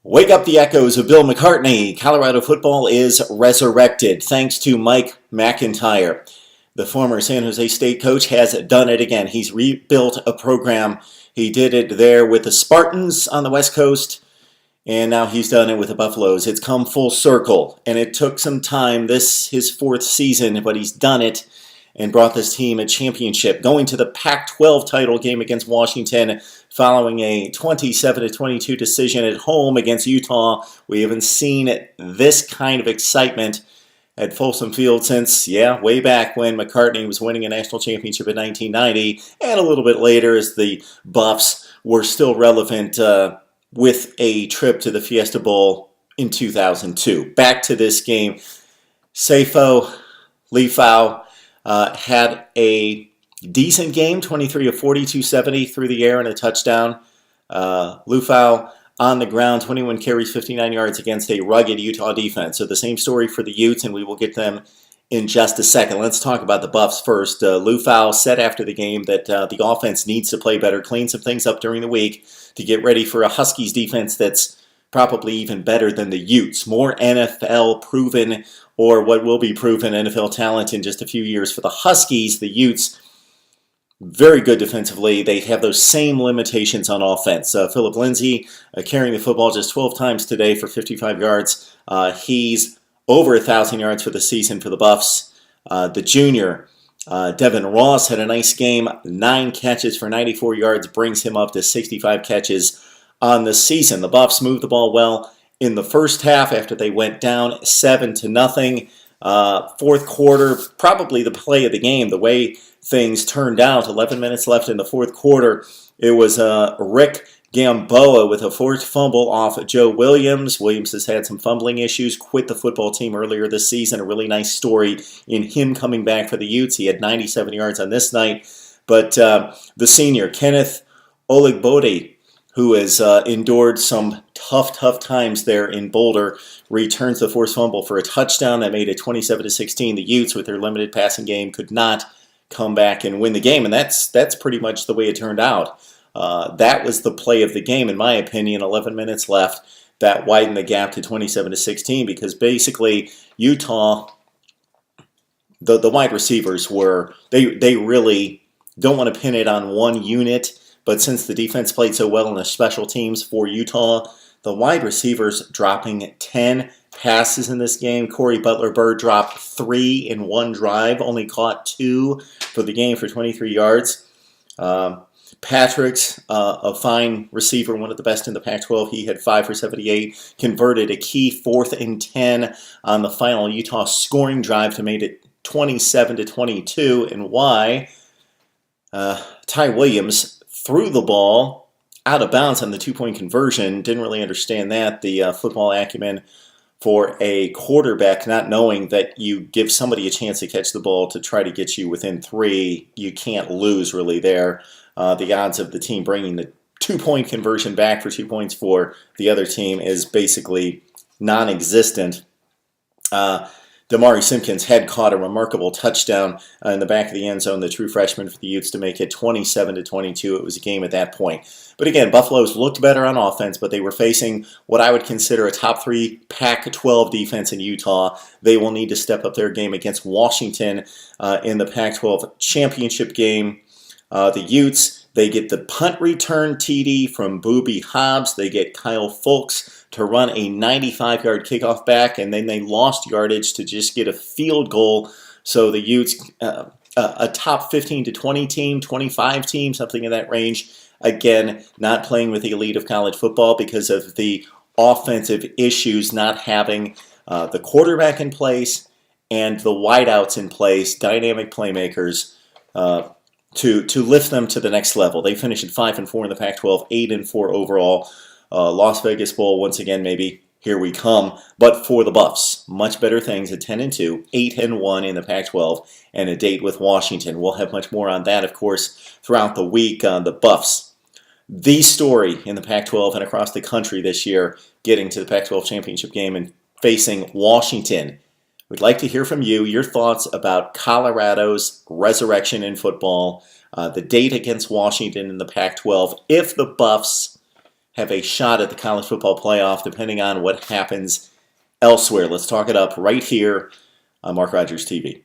Wake up the echoes of Bill McCartney. Colorado football is resurrected thanks to Mike McIntyre. The former San Jose State coach has done it again. He's rebuilt a program. He did it there with the Spartans on the West Coast, and now he's done it with the Buffaloes. It's come full circle, and it took some time. This his fourth season, but he's done it and brought this team a championship, going to the Pac-12 title game against Washington following a 27-22 decision at home against Utah. We haven't seen this kind of excitement at Folsom Field since, way back when McCartney was winning a national championship in 1990, and a little bit later as the Buffs were still relevant with a trip to the Fiesta Bowl in 2002. Back to this game, Sefo Liufau had a decent game, 23 of 40, 270 through the air and a touchdown. Liufau on the ground, 21 carries, 59 yards against a rugged Utah defense. So the same story for the Utes, and we will get them in just a second. Let's talk about the Buffs first. Liufau said after the game that the offense needs to play better, clean some things up during the week to get ready for a Huskies defense that's probably even better than the Utes. More NFL proven, or what will be proven NFL talent in just a few years for the Huskies. The Utes, very good defensively. They have those same limitations on offense. Philip Lindsay carrying the football just 12 times today for 55 yards. He's over 1,000 yards for the season for the Buffs. The junior, Devin Ross, had a nice game. 9 catches for 94 yards, brings him up to 65 catches on the season. The Buffs moved the ball well in the first half after they went down 7-0. Fourth quarter, probably the play of the game, the way things turned out. 11 minutes left in the fourth quarter. It was Rick Gamboa with a forced fumble off Joe Williams. Williams has had some fumbling issues, quit the football team earlier this season. A really nice story in him coming back for the Utes. He had 97 yards on this night. But the senior, Kenneth Oligbode, who has endured some tough times there in Boulder, returns the forced fumble for a touchdown that made it 27-16. The Utes, with their limited passing game, could not come back and win the game, and that's pretty much the way it turned out. That was the play of the game, in my opinion. 11 minutes left. That widened the gap to 27-16 because basically Utah, the wide receivers were, they really don't want to pin it on one unit. But since the defense played so well in the special teams for Utah, the wide receivers dropping 10 passes in this game. Corey Butler-Bird dropped 3 in one drive, only caught 2 for the game for 23 yards. Patrick's a fine receiver, one of the best in the Pac-12. He had 5 for 78, converted a key 4th and 10 on the final Utah scoring drive to make it 27-22. And why? Ty Williams threw the ball out of bounds on the 2-point conversion. Didn't really understand that. The football acumen for a quarterback, not knowing that you give somebody a chance to catch the ball to try to get you within 3. You can't lose really there. The odds of the team bringing the 2-point conversion back for 2 points for the other team is basically non-existent. Damari Simpkins had caught a remarkable touchdown in the back of the end zone, the true freshman for the Utes, to make it 27-22. It was a game at that point. But again, Buffaloes looked better on offense, but they were facing what I would consider a top 3 Pac-12 defense in Utah. They will need to step up their game against Washington in the Pac-12 championship game. The Utes, they get the punt return TD from Booby Hobbs. They get Kyle Fulks to run a 95-yard kickoff back, and then they lost yardage to just get a field goal. So the Utes, a top 15 to 20 team, 25 team, something in that range. Again, not playing with the elite of college football because of the offensive issues, not having the quarterback in place and the wideouts in place, dynamic playmakers, to lift them to the next level. They finished at 5-4 in the Pac-12, 8-4 overall. Las Vegas Bowl, once again, maybe here we come. But for the Buffs, much better things at 10-2, 8-1 in the Pac-12, and a date with Washington. We'll have much more on that, of course, throughout the week. The Buffs, the story in the Pac-12 and across the country this year, getting to the Pac-12 championship game and facing Washington. We'd like to hear from you, your thoughts about Colorado's resurrection in football, the date against Washington in the Pac-12, if the Buffs have a shot at the college football playoff depending on what happens elsewhere. Let's talk it up right here on Mark Rogers TV.